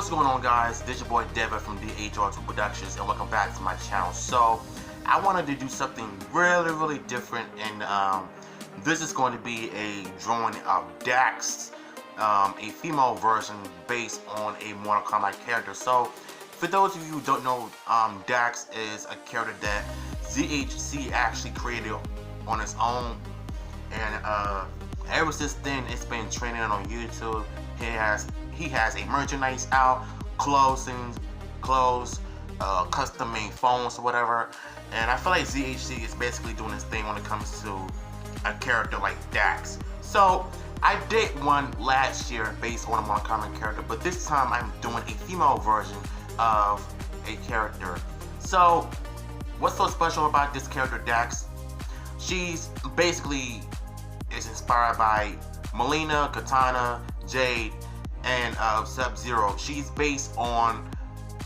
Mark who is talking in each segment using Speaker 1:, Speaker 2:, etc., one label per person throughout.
Speaker 1: what's going on, guys? This your boy Devin from DAX Productions, and welcome back to my channel. So I wanted to do something really different, and this is going to be a drawing of DAX, a female version based on a Mortal Kombat character. So for those of you who don't know, DAX is a character that ZHC actually created on its own, and ever since then it's been trending on YouTube. He has a merchandise out, clothes, custom made phones or whatever, and I feel like ZHC is basically doing this thing when it comes to a character like DAX. So I did one last year based on a Mortal Kombat character, but this time I'm doing a female version of a character. So what's so special about this character, DAX? She's basically is inspired by Melina, Katana, Jade, and Sub-Zero. She's based on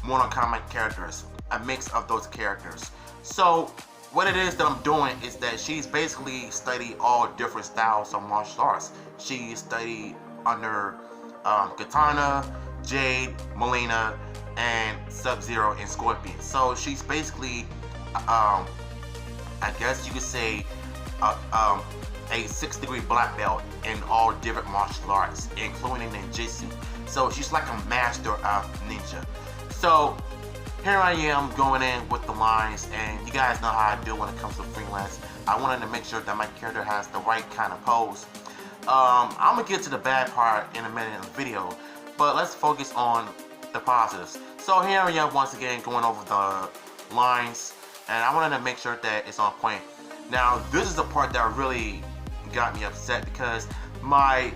Speaker 1: Mortal Kombat characters, a mix of those characters. So what it is that I'm doing is that she's basically studied all different styles of martial arts. She studied under Katana, Jade, Melina, and Sub-Zero and Scorpion. So she's basically, I guess you could say, a 6-degree black belt in all different martial arts, including ninjutsu. So she's like a master of ninja. So here I am going in with the lines, and you guys know how I do when it comes to freelance. I wanted to make sure that my character has the right kind of pose. I'm gonna get to the bad part in a minute in the video, but let's focus on the positives. So here I am once again going over the lines, and I wanted to make sure that it's on point. Now this is the part that really got me upset, because my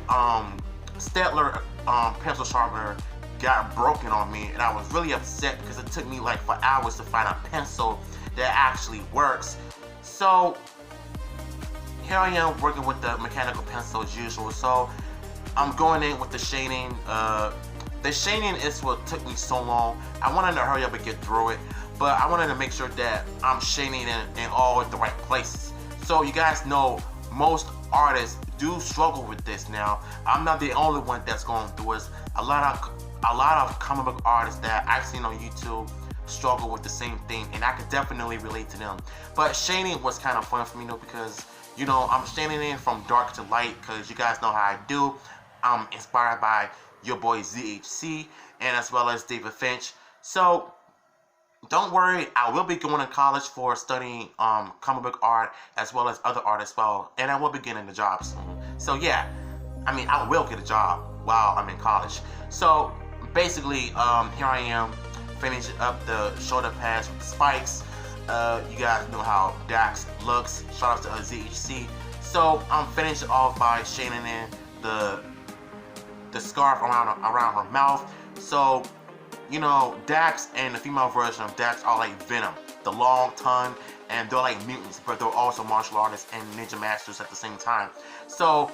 Speaker 1: Statler pencil sharpener got broken on me, and I was really upset because it took me like for hours to find a pencil that actually works. So here I am working with the mechanical pencil as usual. So I'm going in with the shading. The shading is what took me so long. I wanted to hurry up and get through it, but I wanted to make sure that I'm shading in all the right places. So you guys know most artists do struggle with this now. I'm not the only one that's going through this. A lot of comic book artists that I've seen on YouTube struggle with the same thing, and I could definitely relate to them. But shading was kind of fun for me though, because you know I'm shading in from dark to light, because you guys know how I do. I'm inspired by your boy ZHC and as well as David Finch. So don't worry, I will be going to college for studying comic book art as well as other art as well, and I will be getting a job soon. So yeah, I mean, I will get a job while I'm in college. So basically, here I am finishing up the shoulder pads with the spikes. You guys know how DAX looks. Shout out to ZHC. So I'm finishing off by shading in the scarf around her mouth. So you know, DAX and the female version of DAX are like Venom, the long tongue, and they're like mutants, but they're also martial artists and ninja masters at the same time. So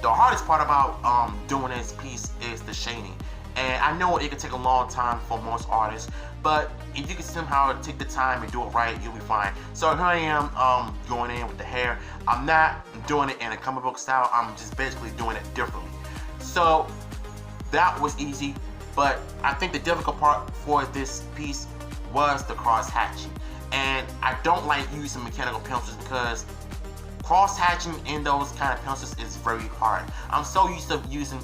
Speaker 1: the hardest part about doing this piece is the shading, and I know it can take a long time for most artists, but if you can somehow take the time and do it right, you'll be fine. So here I am going in with the hair. I'm not doing it in a comic book style, I'm just basically doing it differently. So that was easy. But I think the difficult part for this piece was the cross hatching, and I don't like using mechanical pencils because cross hatching in those kind of pencils is very hard. I'm so used to using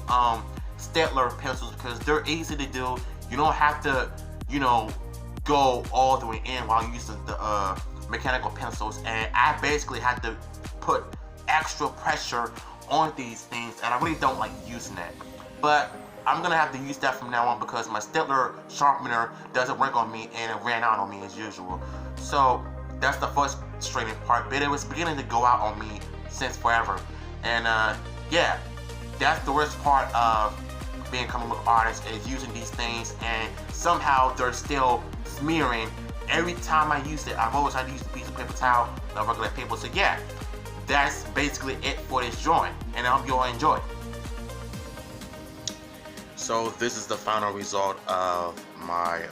Speaker 1: Statler pencils because they're easy to do. You don't have to, you know, go all the way in while using the mechanical pencils, and I basically had to put extra pressure on these things, and I really don't like using that. But I'm gonna have to use that from now on because my Statler sharpener doesn't work on me, and it ran out on me as usual. So that's the frustrating part, but it was beginning to go out on me since forever. And yeah, that's the worst part of being a comic book artist, is using these things and somehow they're still smearing. Every time I use it, I've always had to use a piece of paper towel, not regular paper. So yeah, that's basically it for this drawing, and I hope you all enjoy. So this is the final result of my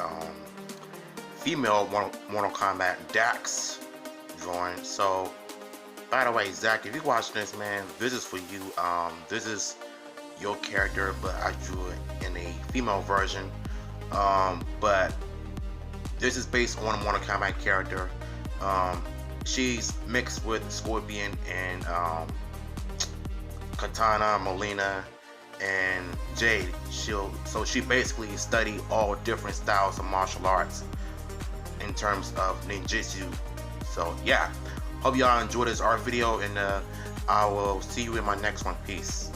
Speaker 1: female Mortal Kombat DAX drawing. So by the way, Zach, if you're watching this, man, this is for you. This is your character, but I drew it in a female version. But this is based on a Mortal Kombat character. She's mixed with Scorpion and Katana, Molina, and Jade. So she basically studied all different styles of martial arts in terms of ninjutsu. So yeah, hope y'all enjoyed this art video, and I will see you in my next one. Peace.